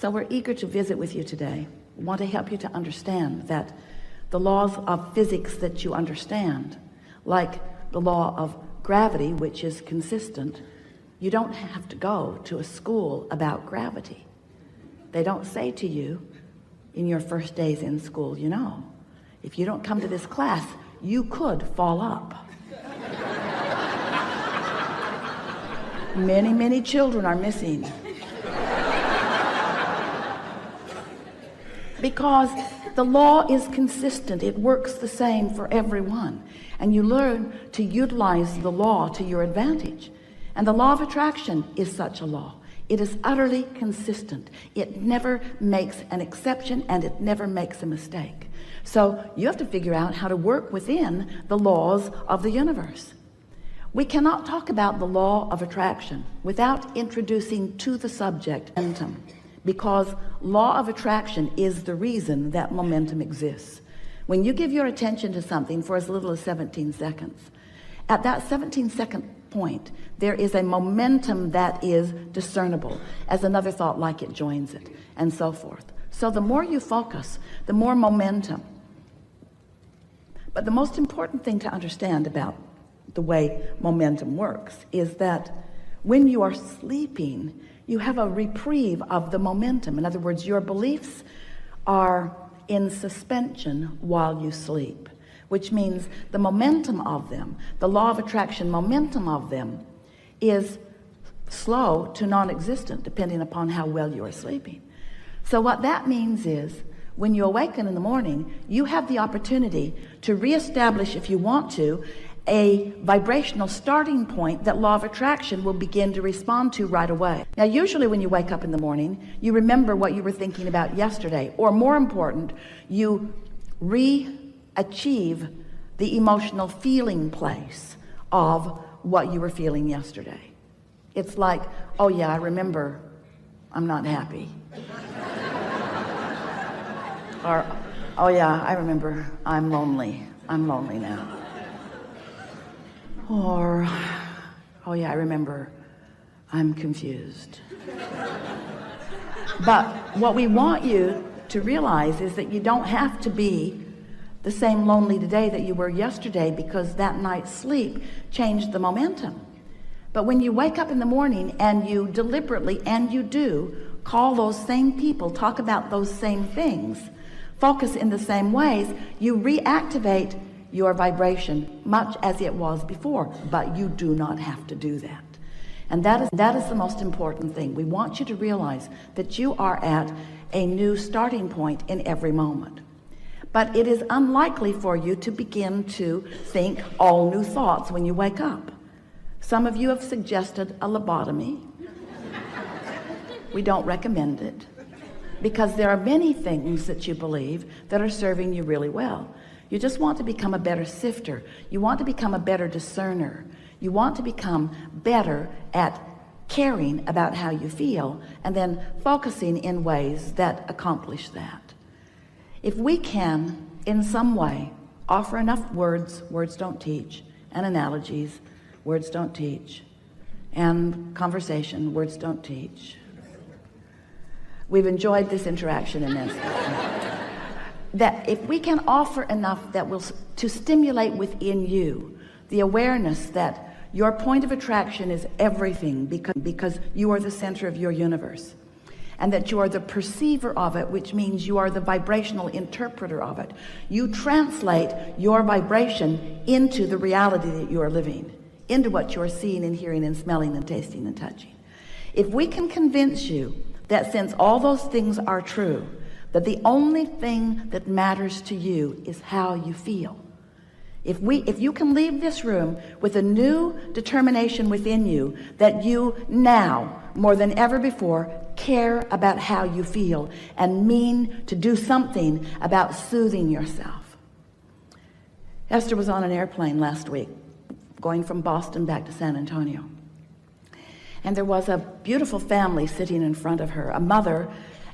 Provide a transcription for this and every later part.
So we're eager to visit with you today. We want to help you to understand that the laws of physics that you understand, like the law of gravity, which is consistent, you don't have to go to a school about gravity. They don't say to you in your first days in school, you know, if you don't come to this class, you could fall up. Many children are missing because the law is consistent. It works the same for everyone, and you learn to utilize the law to your advantage. And the law of attraction is such a law. It is utterly consistent. It never makes an exception, and it never makes a mistake. So you have to figure out how to work within the laws of the universe. We cannot talk about the law of attraction without introducing to the subject momentum, because law of attraction is the reason that momentum exists. When you give your attention to something for as little as 17 seconds, at that 17-second point, there is a momentum that is discernible as another thought like it joins it, and so forth. So the more you focus, the more momentum. But the most important thing to understand about the way momentum works is that when you are sleeping, you have a reprieve of the momentum. In other words, your beliefs are in suspension while you sleep, which means the momentum of them, the law of attraction momentum of them, is slow to non-existent depending upon how well you are sleeping. So what that means is when you awaken in the morning, you have the opportunity to reestablish, if you want to, a vibrational starting point that law of attraction will begin to respond to right away. Now, usually when you wake up in the morning, you remember what you were thinking about yesterday, or more important, you re-achieve the emotional feeling place of what you were feeling yesterday. It's like, oh yeah, I remember I'm not happy. Or, oh yeah, I remember I'm lonely now. Or, oh yeah, I remember I'm confused. But what we want you to realize is that you don't have to be the same lonely today that you were yesterday, because that night's sleep changed the momentum. But when you wake up in the morning and you deliberately, and you do, call those same people, talk about those same things, focus in the same ways, you reactivate your vibration much as it was before. But you do not have to do that. And that is the most important thing. We want you to realize that you are at a new starting point in every moment. But it is unlikely for you to begin to think all new thoughts when you wake up. Some of you have suggested a lobotomy. We don't recommend it, because there are many things that you believe that are serving you really well. You just want to become a better sifter. You want to become a better discerner. You want to become better at caring about how you feel and then focusing in ways that accomplish that. If we can, in some way, offer enough words don't teach, and analogies, words don't teach, and conversation, words don't teach. We've enjoyed this interaction immensely. That if we can offer enough that will to stimulate within you the awareness that your point of attraction is everything, because you are the center of your universe, and that you are the perceiver of it, which means you are the vibrational interpreter of it. You translate your vibration into the reality that you are living, into what you are seeing and hearing and smelling and tasting and touching. If we can convince you that since all those things are true, that the only thing that matters to you is how you feel. If you can leave this room with a new determination within you that you now, more than ever before, care about how you feel and mean to do something about soothing yourself. Esther was on an airplane last week, going from Boston back to San Antonio. And there was a beautiful family sitting in front of her, a mother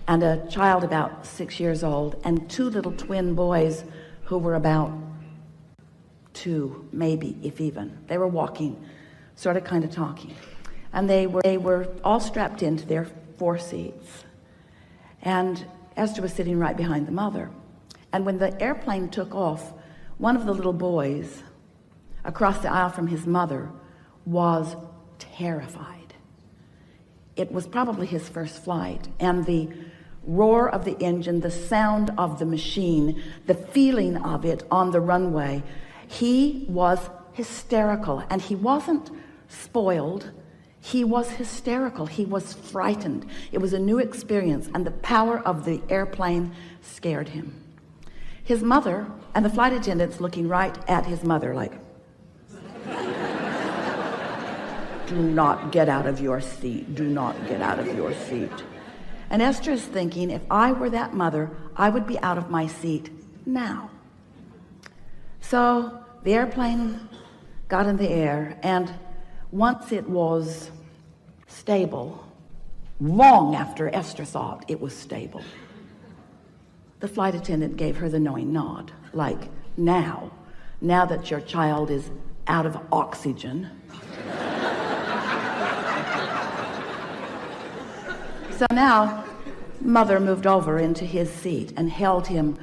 and a child about 6 years old, and two little twin boys who were about 2, maybe, if even. They were walking, sort of kind of talking. And they were all strapped into their 4 seats. And Esther was sitting right behind the mother. And when the airplane took off, one of the little boys across the aisle from his mother was terrified. It was probably his first flight, and the roar of the engine, the sound of the machine, the feeling of it on the runway, he was hysterical. And he wasn't spoiled, he was hysterical. He was frightened. It was a new experience, and the power of the airplane scared him. His mother and the flight attendants looking right at his mother like, do not get out of your seat, do not get out of your seat. And Esther is thinking, if I were that mother, I would be out of my seat now. So the airplane got in the air, and once it was stable, long after Esther thought it was stable, the flight attendant gave her the knowing nod, like, now that your child is out of oxygen. So now mother moved over into his seat and held him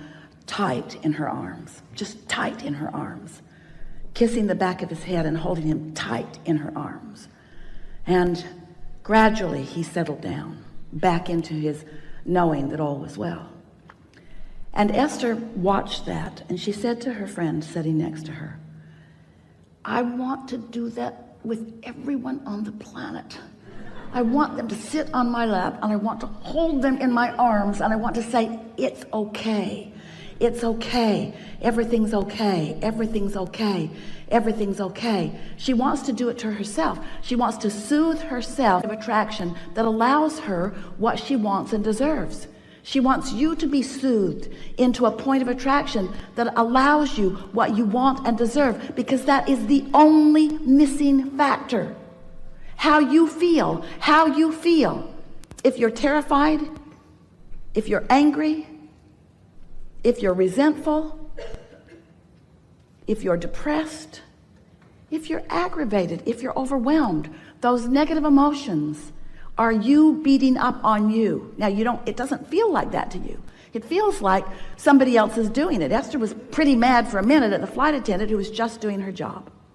tight in her arms, just tight in her arms, kissing the back of his head and holding him tight in her arms. And gradually he settled down back into his knowing that all was well. And Esther watched that, and she said to her friend sitting next to her, I want to do that with everyone on the planet. I want them to sit on my lap, and I want to hold them in my arms, and I want to say, it's okay. It's okay. Everything's okay. Everything's okay. Everything's okay. She wants to do it to herself. She wants to soothe herself of attraction that allows her what she wants and deserves. She wants you to be soothed into a point of attraction that allows you what you want and deserve, because that is the only missing factor. How you feel. If you're terrified, if you're angry, if you're resentful, if you're depressed, if you're aggravated, if you're overwhelmed, those negative emotions are you beating up on you. Now it doesn't feel like that to you. It feels like somebody else is doing it. Esther was pretty mad for a minute at the flight attendant who was just doing her job.